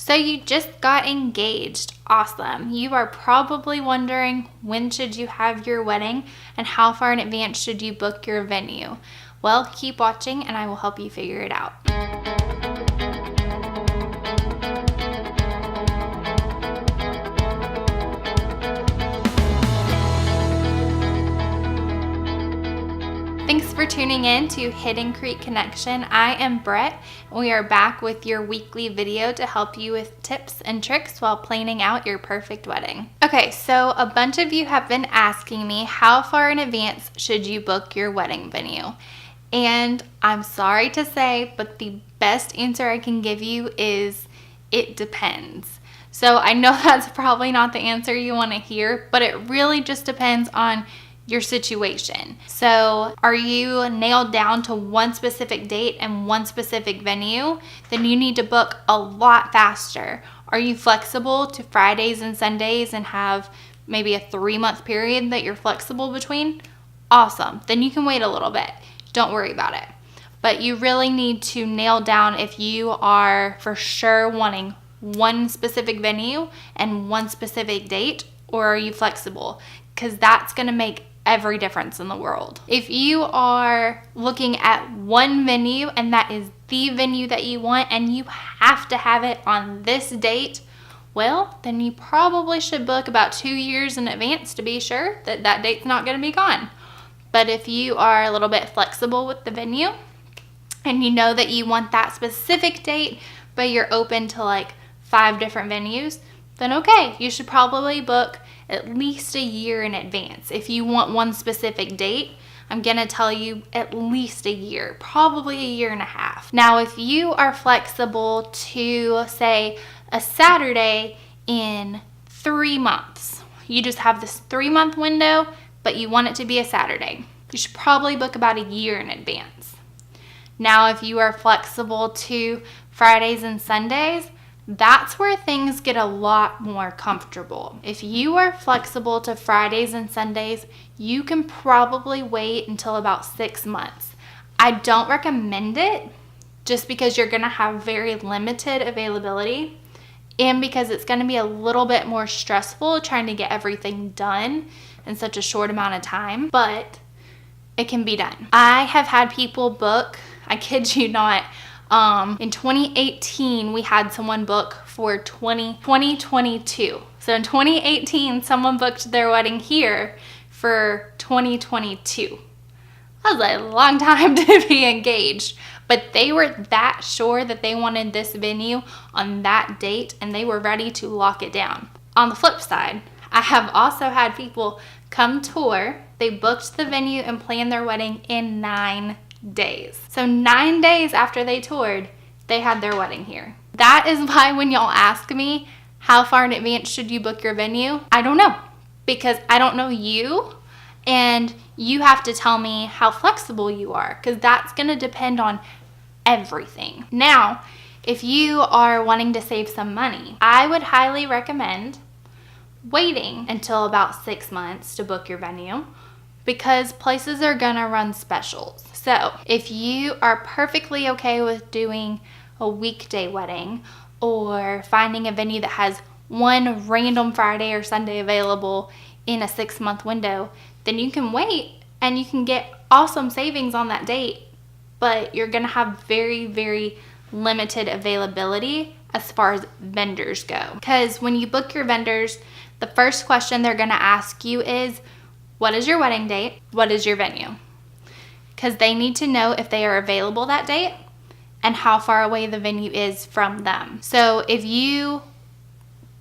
So you just got engaged. Awesome. You are probably wondering, when should you have your wedding and how far in advance should you book your venue? Well, keep watching and I will help you figure it out. Thanks for tuning in to Hidden Creek Connection. I am Brett, and we are back with your weekly video to help you with tips and tricks while planning out your perfect wedding. Okay, so a bunch of you have been asking me, how far in advance should you book your wedding venue? And I'm sorry to say, but the best answer I can give you is it depends. So I know that's probably not the answer you want to hear, but it really just depends on your situation. So are you nailed down to one specific date and one specific venue? Then you need to book a lot faster. Are you flexible to Fridays and Sundays and have maybe a 3-month period that you're flexible between? Awesome. Then you can wait a little bit. Don't worry about it. But you really need to nail down if you are for sure wanting one specific venue and one specific date, or are you flexible? Because that's going to make every difference in the world. If you are looking at one venue and that is the venue that you want and you have to have it on this date, well, then you probably should book about 2 years in advance to be sure that that date's not going to be gone. But if you are a little bit flexible with the venue and you know that you want that specific date, but you're open to like 5 different venues, then okay, you should probably book at least a year in advance. If you want one specific date, I'm gonna tell you at least a year, probably a year and a half. Now, if you are flexible to say a Saturday in 3 months, you just have this 3-month window, but you want it to be a Saturday, you should probably book about a year in advance. Now, if you are flexible to Fridays and Sundays, that's where things get a lot more comfortable. If you are flexible to Fridays and Sundays, you can probably wait until about 6 months. I don't recommend it just because you're gonna have very limited availability and because it's gonna be a little bit more stressful trying to get everything done in such a short amount of time, but it can be done. I have had people book, I kid you not, in 2018, we had someone book for 2022. So in 2018, someone booked their wedding here for 2022. That was a long time to be engaged, but they were that sure that they wanted this venue on that date and they were ready to lock it down. On the flip side, I have also had people come tour. They booked the venue and planned their wedding in 9 days. So 9 days after they toured, they had their wedding here. That is why when y'all ask me, how far in advance should you book your venue? I don't know, because I don't know you, and you have to tell me how flexible you are, because that's going to depend on everything. Now, if you are wanting to save some money, I would highly recommend waiting until about 6 months to book your venue, because places are gonna run specials. So if you are perfectly okay with doing a weekday wedding or finding a venue that has one random Friday or Sunday available in a 6-month window, then you can wait and you can get awesome savings on that date, but you're gonna have very, very limited availability as far as vendors go. Because when you book your vendors, the first question they're gonna ask you is, what is your wedding date? What is your venue? Because they need to know if they are available that date and how far away the venue is from them. So if you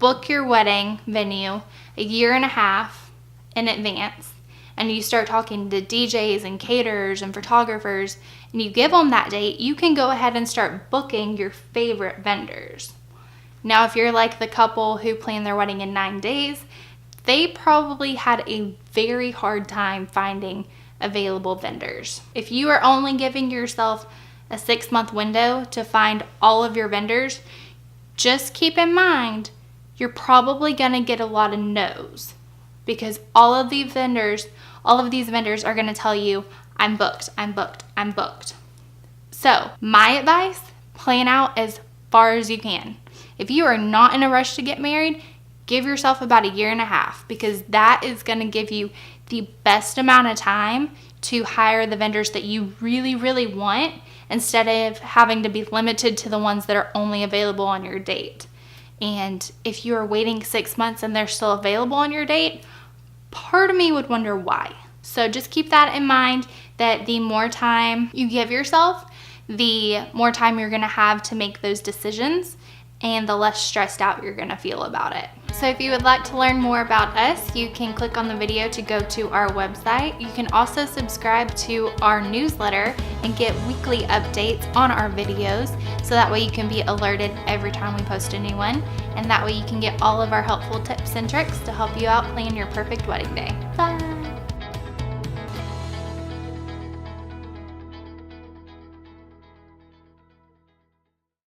book your wedding venue a year and a half in advance and you start talking to DJs and caterers and photographers and you give them that date, you can go ahead and start booking your favorite vendors. Now, if you're like the couple who planned their wedding in 9 days, they probably had a very hard time finding available vendors. If you are only giving yourself a 6-month window to find all of your vendors, just keep in mind you're probably gonna get a lot of no's, because all of these vendors are gonna tell you, I'm booked, I'm booked, I'm booked. So my advice, plan out as far as you can. If you are not in a rush to get married, give yourself about 1.5 years, because that is going to give you the best amount of time to hire the vendors that you really, really want, instead of having to be limited to the ones that are only available on your date. And if you are waiting 6 months and they're still available on your date, part of me would wonder why. So just keep that in mind, that the more time you give yourself, the more time you're going to have to make those decisions, and the less stressed out you're going to feel about it. So if you would like to learn more about us, you can click on the video to go to our website. You can also subscribe to our newsletter and get weekly updates on our videos, so that way you can be alerted every time we post a new one, and that way you can get all of our helpful tips and tricks to help you out plan your perfect wedding day. Bye!